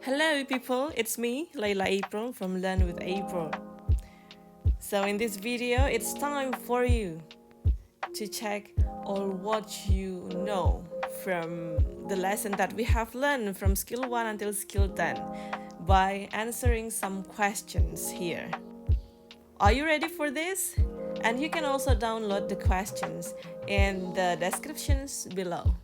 Hello people, it's me, Layla April from Learn with April. So in this video, it's time for you to check all what you know from the lesson that we have learned from skill 1 until skill 10 by answering some questions here. Are you ready for this? And you can also download the questions in the descriptions below.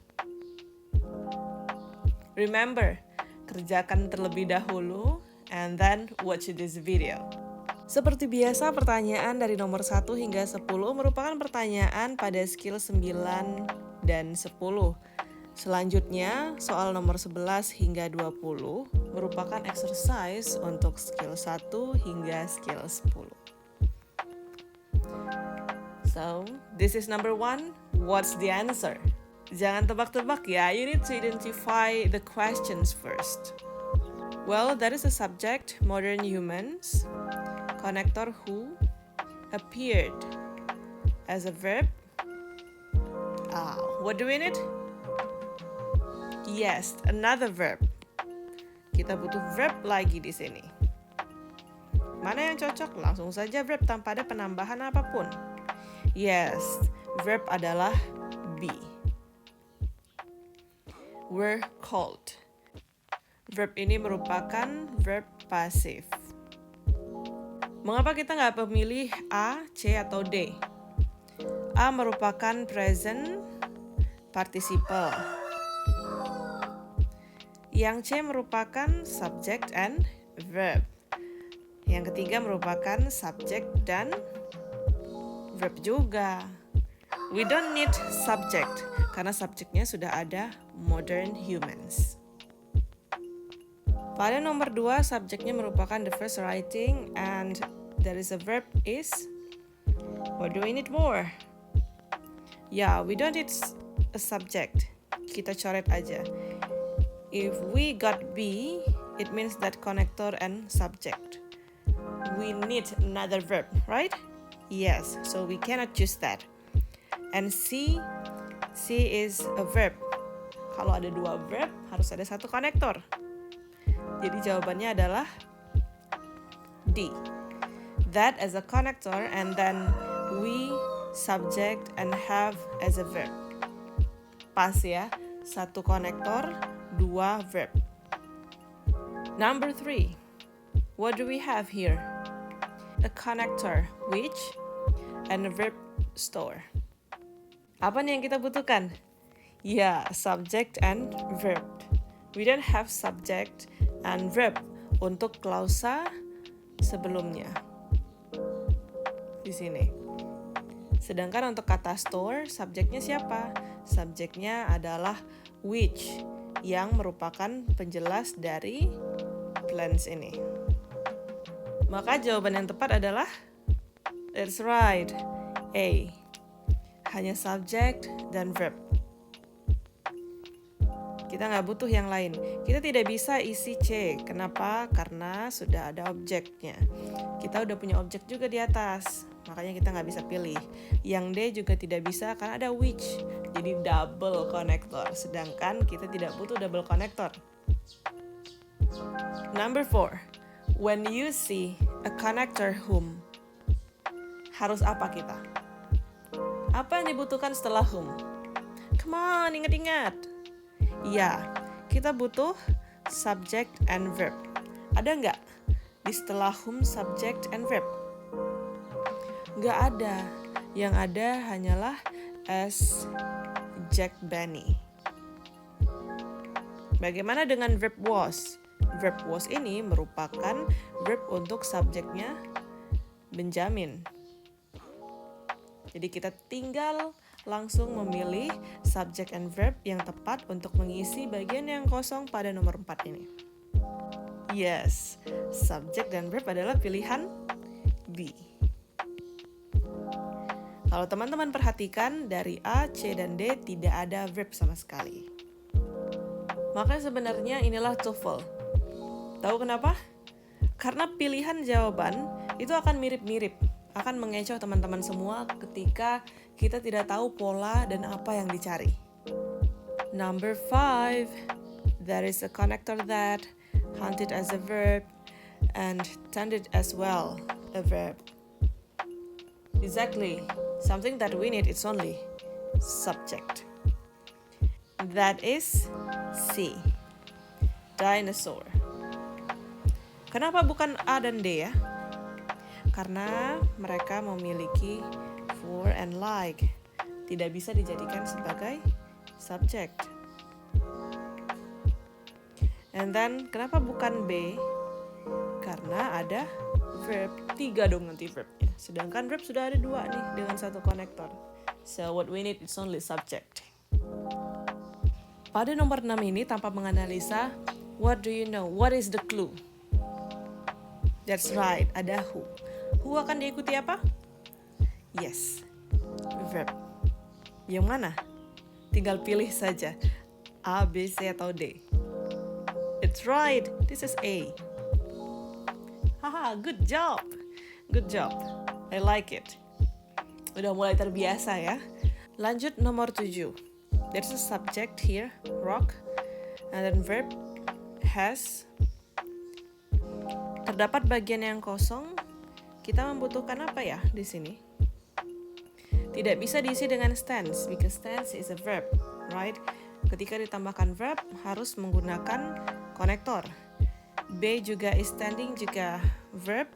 Remember, kerjakan terlebih dahulu and then watch this video. Seperti biasa, pertanyaan dari nomor 1 hingga 10 merupakan pertanyaan pada skill 9 dan 10. Selanjutnya, soal nomor 11 hingga 20 merupakan exercise untuk skill 1 hingga skill 10. So, this is number 1. What's the answer? Jangan tebak-tebak ya, you need to identify the questions first. Well, that is a subject, modern humans. Connector who appeared as a verb. What do we need? Yes, another verb. Kita butuh verb lagi di sini. Mana yang cocok? Langsung saja verb tanpa ada penambahan apapun. Yes, verb adalah be. Were called. Verb ini merupakan verb pasif. Mengapa kita nggak memilih A, C, atau D? A merupakan present participle. Yang C merupakan subject and verb. Yang ketiga merupakan subject dan verb juga. We don't need subject karena subjeknya sudah ada, modern humans. Pada nomor 2, subjeknya merupakan the first writing and there is a verb is. What do we need more? Yeah, we don't need a subject. Kita coret aja. If we got B, it means that connector and subject. We need another verb, right? Yes, so we cannot choose that. And C is a verb. Kalau ada 2 verb, harus ada 1 konektor. Jadi jawabannya adalah D. That as a connector and then we, subject, and have as a verb. Pas ya, 1 konektor, 2 verb. Number 3. What do we have here? A connector, which, and a verb store. Apa nih yang kita butuhkan? Ya, subject and verb. We don't have subject and verb untuk klausa sebelumnya. Di sini. Sedangkan untuk kata store, subjeknya siapa? Subjeknya adalah which, yang merupakan penjelas dari plans ini. Maka jawaban yang tepat adalah, that's right, A. Hanya subject dan verb. Kita nggak butuh yang lain. Kita tidak bisa isi C. Kenapa? Karena sudah ada objeknya. Kita udah punya objek juga di atas. Makanya kita nggak bisa pilih. Yang D juga tidak bisa karena ada which. Jadi double connector. Sedangkan kita tidak butuh double connector. Number 4. When you see a connector whom, harus apa kita? Apa yang dibutuhkan setelah whom? Come on, ingat-ingat. Ya, kita butuh subject and verb. Ada nggak di setelah whom subject and verb? Nggak ada. Yang ada hanyalah as Jack Benny. Bagaimana dengan verb was? Verb was ini merupakan verb untuk subjeknya Benjamin. Jadi kita tinggal langsung memilih subject and verb yang tepat untuk mengisi bagian yang kosong pada nomor 4 ini. Yes, subject dan verb adalah pilihan B. Kalau teman-teman perhatikan, dari A, C, dan D tidak ada verb sama sekali. Maka sebenarnya inilah TOEFL. Tahu kenapa? Karena pilihan jawaban itu akan mirip-mirip. Akan mengecoh teman-teman semua ketika kita tidak tahu pola dan apa yang dicari. Number 5. There is a connector that hunted as a verb, and tended as well a verb. Exactly. Something that we need is only subject. That is C. Dinosaur. Kenapa bukan A dan D ya? Karena mereka memiliki for and like. Tidak bisa dijadikan sebagai subject. And then kenapa bukan B? Karena ada verb. 3 dong nanti verbnya. Sedangkan verb sudah ada 2 nih dengan satu konektor. So what we need is only subject. Pada nomor 6 ini tanpa menganalisa, what do you know? What is the clue? That's right, ada who. Who akan diikuti apa? Yes, verb. Yang mana? Tinggal pilih saja. A, B, C, atau D. It's right, this is A. Haha, good job. Good job. I like it. Udah mulai terbiasa ya. Lanjut nomor 7. There's a subject here, rock. And then verb has. Terdapat bagian yang kosong. Kita membutuhkan apa ya di sini? Tidak bisa diisi dengan stands because stands is a verb, right? Ketika ditambahkan verb harus menggunakan konektor. B juga is standing juga verb.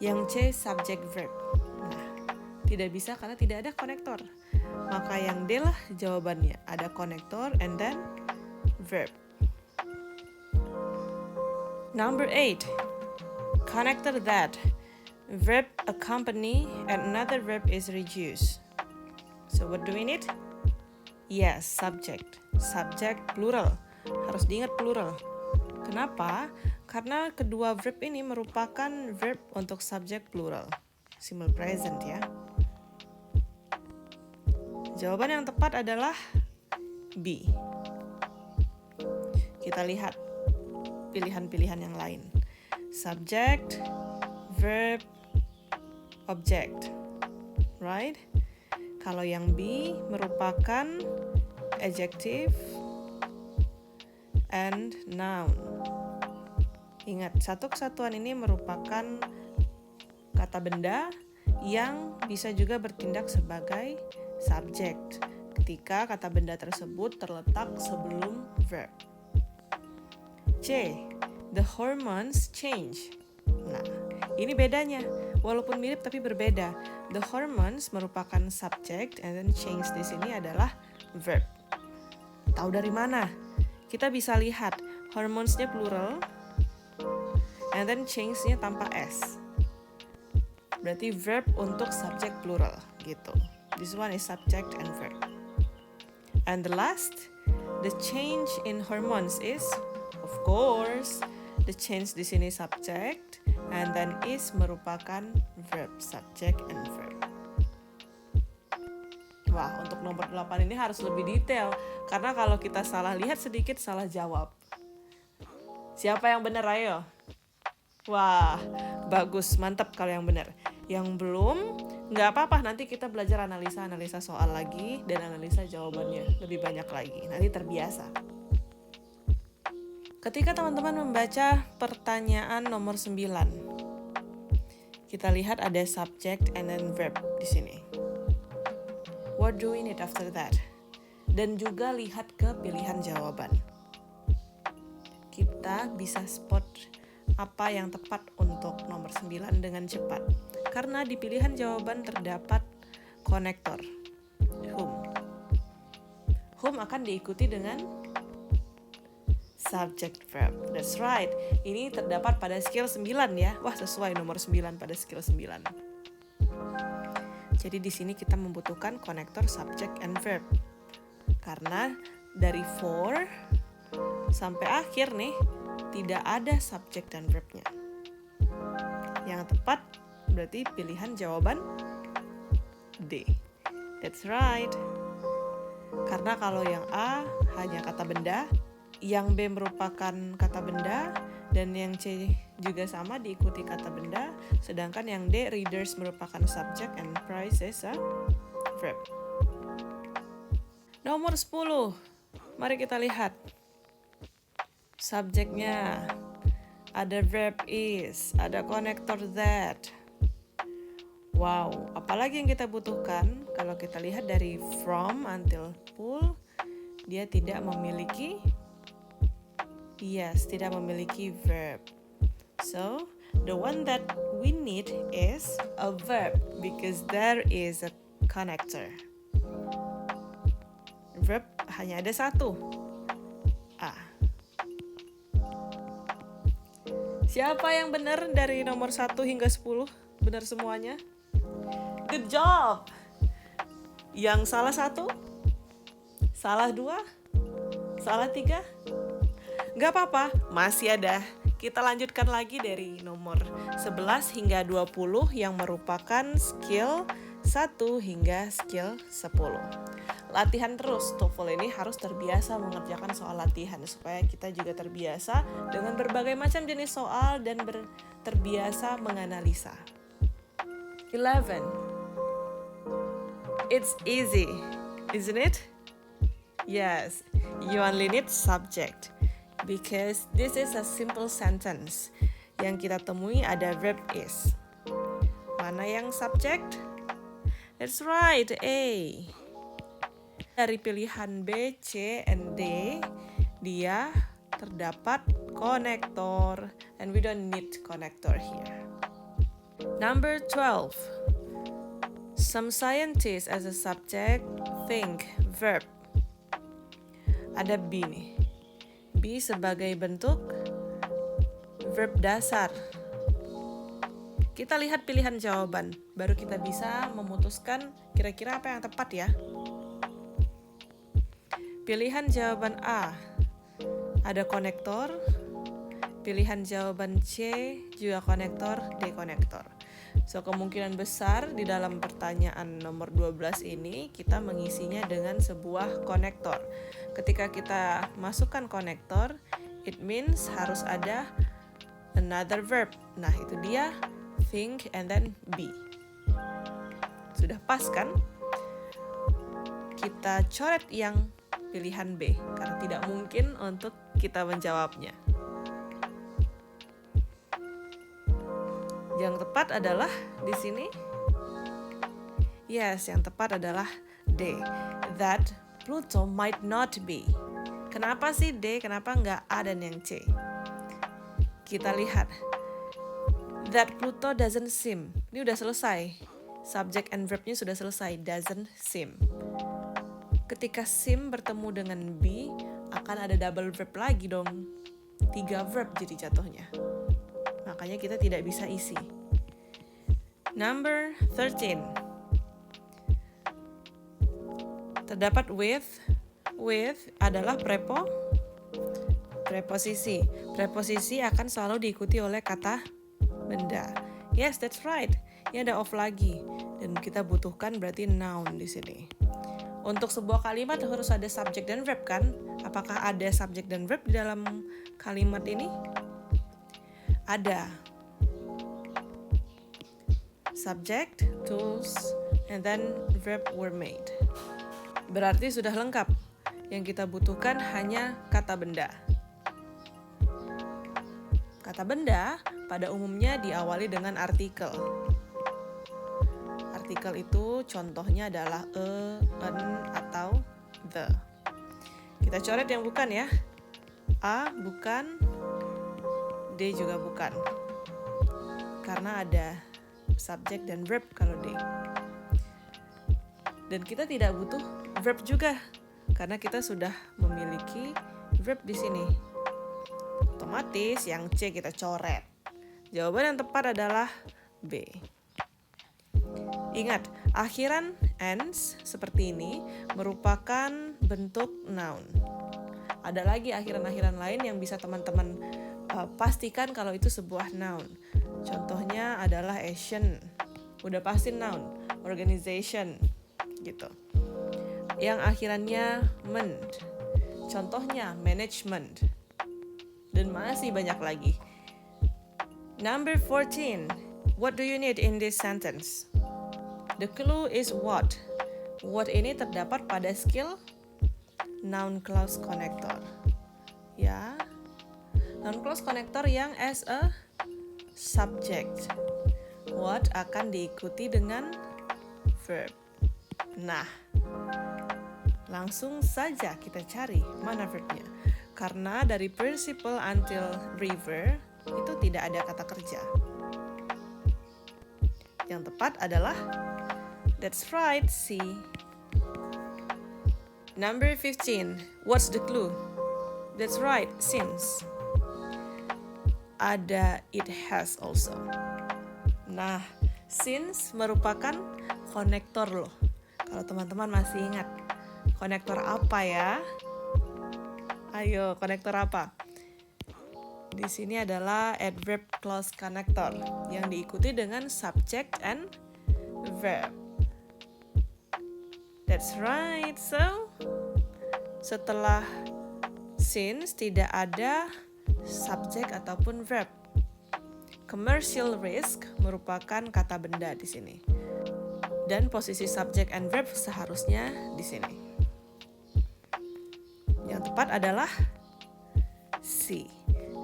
Yang C subject verb. Nah, tidak bisa karena tidak ada konektor. Maka yang D lah jawabannya. Ada konektor and then verb. Number 8. Connector that. Verb accompany and another verb is reduce. So what do we need? Yes, subject. Subject plural. Harus diingat plural. Kenapa? Karena kedua verb ini merupakan verb untuk subject plural. Simple present ya. Jawaban yang tepat adalah B. Kita lihat pilihan-pilihan yang lain. Subject, verb, object. Right? Kalau yang B merupakan adjective and noun. Ingat, satu kesatuan ini merupakan kata benda yang bisa juga bertindak sebagai subject ketika kata benda tersebut terletak sebelum verb. C. The hormones change. Nah, ini bedanya. Walaupun mirip tapi berbeda. The hormones merupakan subject and then change di sini adalah verb. Tahu dari mana? Kita bisa lihat hormones-nya plural and then change-nya tanpa S. Berarti verb untuk subject plural gitu. This one is subject and verb. And the last, the change in hormones is, of course, the change di sini subject and then is merupakan verb, subject and verb. Wah, untuk nomor 8 ini harus lebih detail karena kalau kita salah lihat sedikit salah jawab. Siapa yang benar, ayo? Wah, bagus, mantap kalau yang benar. Yang belum, nggak apa-apa, nanti kita belajar analisa soal lagi dan analisa jawabannya lebih banyak lagi. Nanti terbiasa. Ketika teman-teman membaca pertanyaan nomor 9, kita lihat ada subject and then verb di sini. What do we need after that? Dan juga lihat ke pilihan jawaban. Kita bisa spot apa yang tepat untuk nomor 9 dengan cepat. Karena di pilihan jawaban terdapat konektor. Whom. Whom akan diikuti dengan subject verb. That's right. Ini terdapat pada skill 9 ya. Wah, sesuai nomor 9 pada skill 9. Jadi di sini kita membutuhkan konektor subject and verb. Karena dari for sampai akhir nih tidak ada subject dan verbnya. Yang tepat berarti pilihan jawaban D. That's right. Karena kalau yang A hanya kata benda, yang B merupakan kata benda, dan yang C juga sama diikuti kata benda, sedangkan yang D, readers, merupakan subject and prize is a verb. Nomor 10. Mari kita lihat. subjeknya, ada verb is, ada konektor that. Wow, apalagi yang kita butuhkan? Kalau kita lihat dari from until pull, dia tidak memiliki verb. So, the one that we need is a verb because there is a connector. Verb hanya ada satu. Siapa yang benar dari nomor 1 hingga 10? Benar semuanya? Good job! Yang salah 1? Salah 2? Salah 3? Gak apa-apa, masih ada. Kita lanjutkan lagi dari nomor 11 hingga 20 yang merupakan skill 1 hingga skill 10. Latihan terus, TOEFL ini harus terbiasa mengerjakan soal latihan supaya kita juga terbiasa dengan berbagai macam jenis soal dan terbiasa menganalisa. 11. It's easy, isn't it? Yes, you only need subject because this is a simple sentence. Yang kita temui ada verb is. Mana yang subject? That's right, A. Dari pilihan B, C, and D, dia terdapat konektor, and we don't need connector here. Number 12. Some scientists as a subject think verb. Ada B nih. B sebagai bentuk verb dasar. Kita lihat pilihan jawaban, baru kita bisa memutuskan kira-kira apa yang tepat ya. Pilihan jawaban A, ada konektor. Pilihan jawaban C, juga konektor, D konektor. So, kemungkinan besar di dalam pertanyaan nomor 12 ini, kita mengisinya dengan sebuah konektor. Ketika kita masukkan konektor, it means harus ada another verb. Nah, itu dia, think and then be. Sudah pas kan? Kita coret yang pilihan B, karena tidak mungkin untuk kita menjawabnya. Yang tepat adalah di sini. Yes, yang tepat adalah D. That Pluto might not be. Kenapa sih D? Kenapa nggak A dan yang C? Kita lihat. That Pluto doesn't seem. Ini udah selesai. Subject and verb-nya sudah selesai. Doesn't seem. Ketika sim bertemu dengan be, akan ada double verb lagi dong. 3 verb jadi jatuhnya. Makanya kita tidak bisa isi. Number 13. Terdapat with. With adalah preposisi. Preposisi akan selalu diikuti oleh kata benda. Yes, that's right. Ini ada of lagi. Dan kita butuhkan berarti noun di sini. Untuk sebuah kalimat harus ada subjek dan verb kan? Apakah ada subjek dan verb di dalam kalimat ini? Ada. Subject, tools, and then verb were made. Berarti sudah lengkap. Yang kita butuhkan hanya kata benda. Kata benda pada umumnya diawali dengan artikel. Artikel itu contohnya adalah an, atau the. Kita coret yang bukan ya. A bukan, D juga bukan. Karena ada subjek dan verb kalau D. Dan kita tidak butuh verb juga karena kita sudah memiliki verb di sini. Otomatis yang C kita coret. Jawaban yang tepat adalah B. Ingat, akhiran ends seperti ini merupakan bentuk noun. Ada lagi akhiran-akhiran lain yang bisa teman-teman pastikan kalau itu sebuah noun. Contohnya adalah Asian, udah pasti noun. Organization, gitu. Yang akhirannya ment, contohnya management. Dan masih banyak lagi. Number 14. What do you need in this sentence? The clue is what. What ini terdapat pada skill noun clause connector. Ya, Noun clause connector yang as a subject. What akan diikuti dengan verb. Nah, langsung saja kita cari mana verbnya. Karena dari participle until river itu tidak ada kata kerja. Yang tepat adalah that's right, C. Number 15. What's the clue? That's right, since. Ada it has also. Nah, since merupakan konektor loh. Kalau teman-teman masih ingat, konektor apa ya? Ayo, konektor apa? Di sini adalah adverb clause connector yang diikuti dengan subject and verb. That's right. So, setelah since tidak ada subjek ataupun verb. Commercial risk merupakan kata benda di sini. Dan posisi subject and verb seharusnya di sini. Yang tepat adalah C.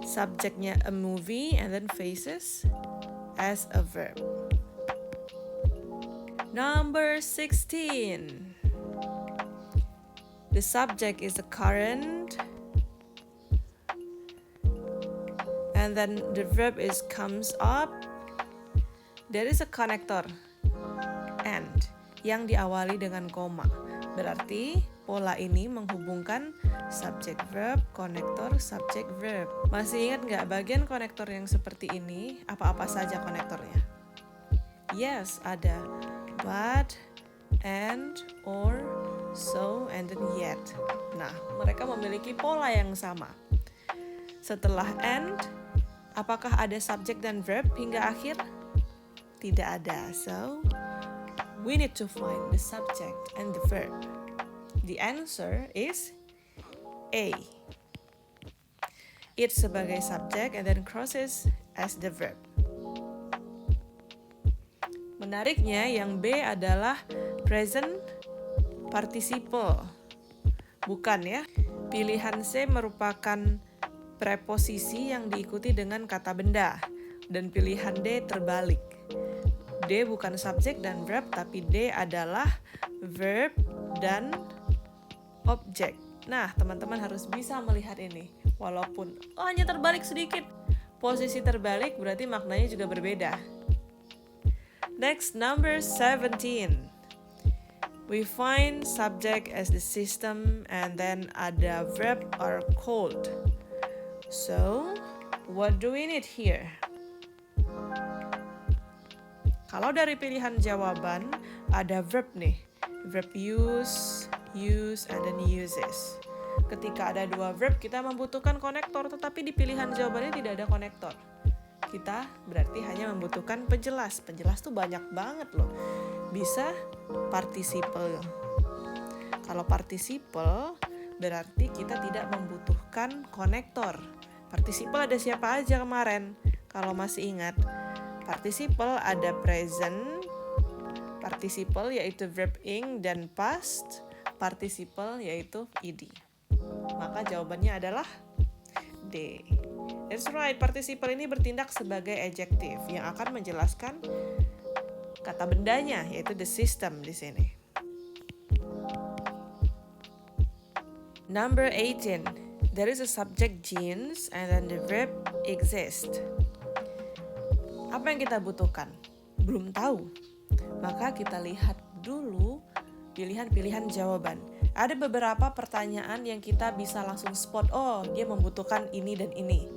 Subjeknya a movie and then faces as a verb. Number 16. The subject is a current and then the verb is comes up. There is a connector and yang diawali dengan koma. Berarti pola ini menghubungkan subject verb, konektor, subject verb. Masih ingat nggak bagian konektor yang seperti ini? Apa-apa saja konektornya? Yes, ada but, and, or, so, and then yet. Nah, mereka memiliki pola yang sama. Setelah and, apakah ada subjek dan verb hingga akhir? Tidak ada. So, we need to find the subject and the verb. The answer is A. It sebagai subjek and then crosses as the verb. Menariknya yang B adalah present participle. Bukan ya. Pilihan C merupakan preposisi yang diikuti dengan kata benda. Dan pilihan D terbalik. D bukan subjek dan verb, tapi D adalah verb dan objek. Nah, teman-teman harus bisa melihat ini. Walaupun hanya terbalik sedikit. Posisi terbalik berarti maknanya juga berbeda. Next, number 17. We find subject as the system and then ada verb are called. So, what do we need here? Kalau dari pilihan jawaban ada verb nih. Verb use, and then uses. Ketika ada dua verb, kita membutuhkan konektor, tetapi di pilihan jawabannya tidak ada konektor. Kita berarti hanya membutuhkan penjelas. Penjelas tuh banyak banget loh. Bisa participle. Kalau participle berarti kita tidak membutuhkan konektor. Participle ada siapa aja kemarin? Kalau masih ingat, participle ada present, participle yaitu verb ing dan past, participle yaitu ed. Maka jawabannya adalah D. That's right, participle ini bertindak sebagai adjektif yang akan menjelaskan kata bendanya, yaitu the system di sini. Number 18. There is a subject genes and then the verb exist. Apa yang kita butuhkan? Belum tahu. Maka kita lihat dulu pilihan-pilihan jawaban. Ada beberapa pertanyaan yang kita bisa langsung spot, oh dia membutuhkan ini dan ini.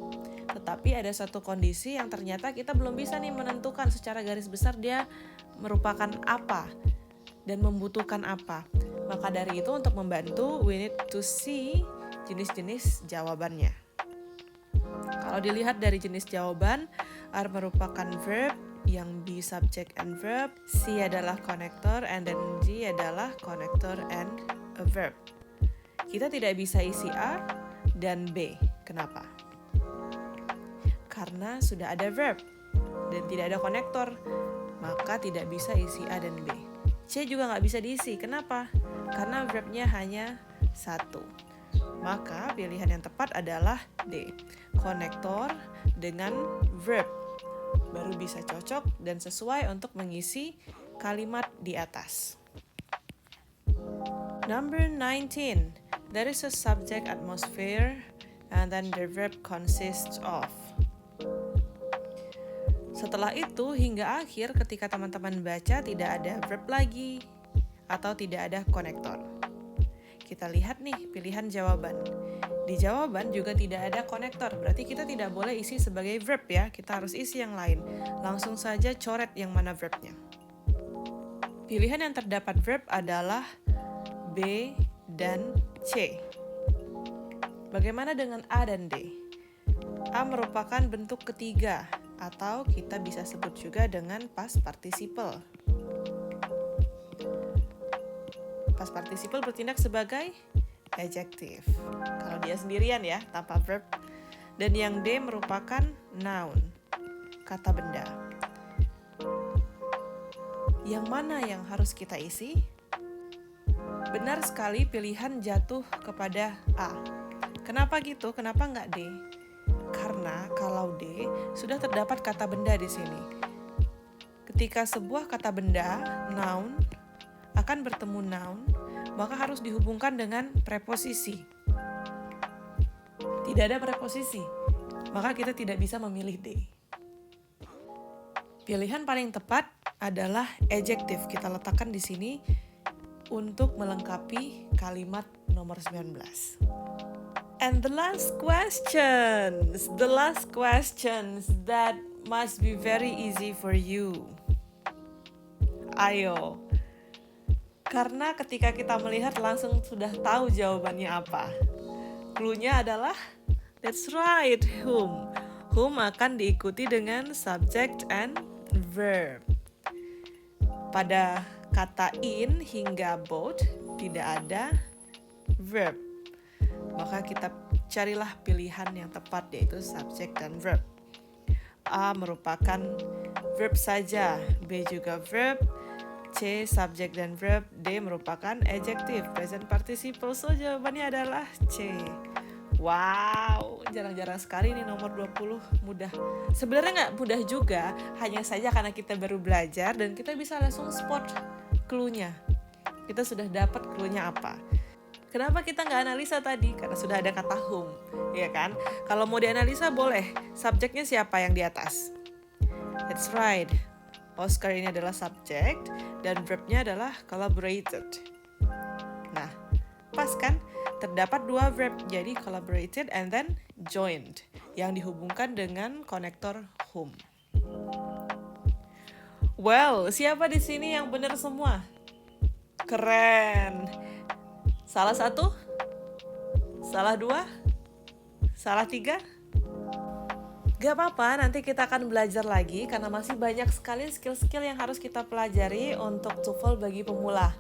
Tetapi ada satu kondisi yang ternyata kita belum bisa nih menentukan secara garis besar dia merupakan apa dan membutuhkan apa. Maka dari itu untuk membantu, we need to see jenis-jenis jawabannya. Kalau dilihat dari jenis jawaban, R merupakan verb, yang B subject and verb, C adalah konektor, and then G adalah konektor and a verb. Kita tidak bisa isi A dan B. Kenapa? Karena sudah ada verb dan tidak ada konektor, maka tidak bisa isi A dan B. C juga nggak bisa diisi. Kenapa? Karena verbnya hanya satu. Maka pilihan yang tepat adalah D, konektor dengan verb. Baru bisa cocok dan sesuai untuk mengisi kalimat di atas. Number 19. There is a subject atmosphere and then the verb consists of. Setelah itu hingga akhir ketika teman-teman baca tidak ada verb lagi atau tidak ada konektor. Kita lihat nih pilihan jawaban. Di jawaban juga tidak ada konektor, berarti kita tidak boleh isi sebagai verb ya, kita harus isi yang lain. Langsung saja coret yang mana verbnya. Pilihan yang terdapat verb adalah B dan C. Bagaimana dengan A dan D? A merupakan bentuk ketiga, atau kita bisa sebut juga dengan past participle. Past participle bertindak sebagai adjective. Kalau dia sendirian ya, tanpa verb. Dan yang D merupakan noun, kata benda. Yang mana yang harus kita isi? Benar sekali pilihan jatuh kepada A. Kenapa gitu? Kenapa nggak D? Karena kalau D sudah terdapat kata benda di sini. Ketika sebuah kata benda, noun, akan bertemu noun, maka harus dihubungkan dengan preposisi. Tidak ada preposisi, maka kita tidak bisa memilih D. Pilihan paling tepat adalah adjective. Kita letakkan di sini untuk melengkapi kalimat nomor 19. And the last questions that must be very easy for you. Ayo. Karena ketika kita melihat langsung sudah tahu jawabannya apa. Cluenya adalah, that's right, whom. Whom akan diikuti dengan subject and verb. Pada kata in hingga both tidak ada verb. Maka kita carilah pilihan yang tepat, yaitu subject dan verb. A merupakan verb saja, B juga verb, C subject dan verb, D merupakan adjective, present participle. So jawabannya adalah C. Wow, jarang-jarang sekali nih nomor 20 mudah. Sebenarnya nggak mudah juga, hanya saja karena kita baru belajar dan kita bisa langsung spot cluenya. Kita sudah dapat cluenya apa. Kenapa kita nggak analisa tadi? Karena sudah ada kata whom, ya kan? Kalau mau dianalisa boleh, subjeknya siapa yang di atas? That's right. Oscar ini adalah subject dan verbnya adalah collaborated. Nah, pas kan? Terdapat dua verb, jadi collaborated and then joined, yang dihubungkan dengan konektor whom. Well, siapa di sini yang benar semua? Keren. Salah satu? Salah dua? Salah tiga? Gak apa-apa, nanti kita akan belajar lagi karena masih banyak sekali skill-skill yang harus kita pelajari untuk TOEFL bagi pemula.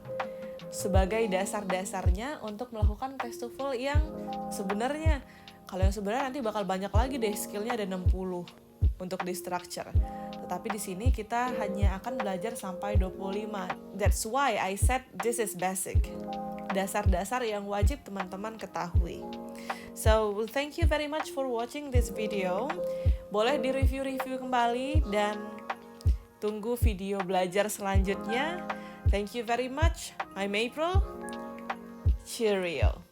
Sebagai dasar-dasarnya untuk melakukan tes TOEFL yang sebenarnya, kalau yang sebenarnya nanti bakal banyak lagi deh, skillnya ada 60 untuk di structure. Tetapi di sini kita hanya akan belajar sampai 25. That's why I said this is basic. Dasar-dasar yang wajib teman-teman ketahui. So, thank you very much for watching this video. Boleh di-review kembali dan tunggu video belajar selanjutnya. Thank you very much. I'm April. Cheerio.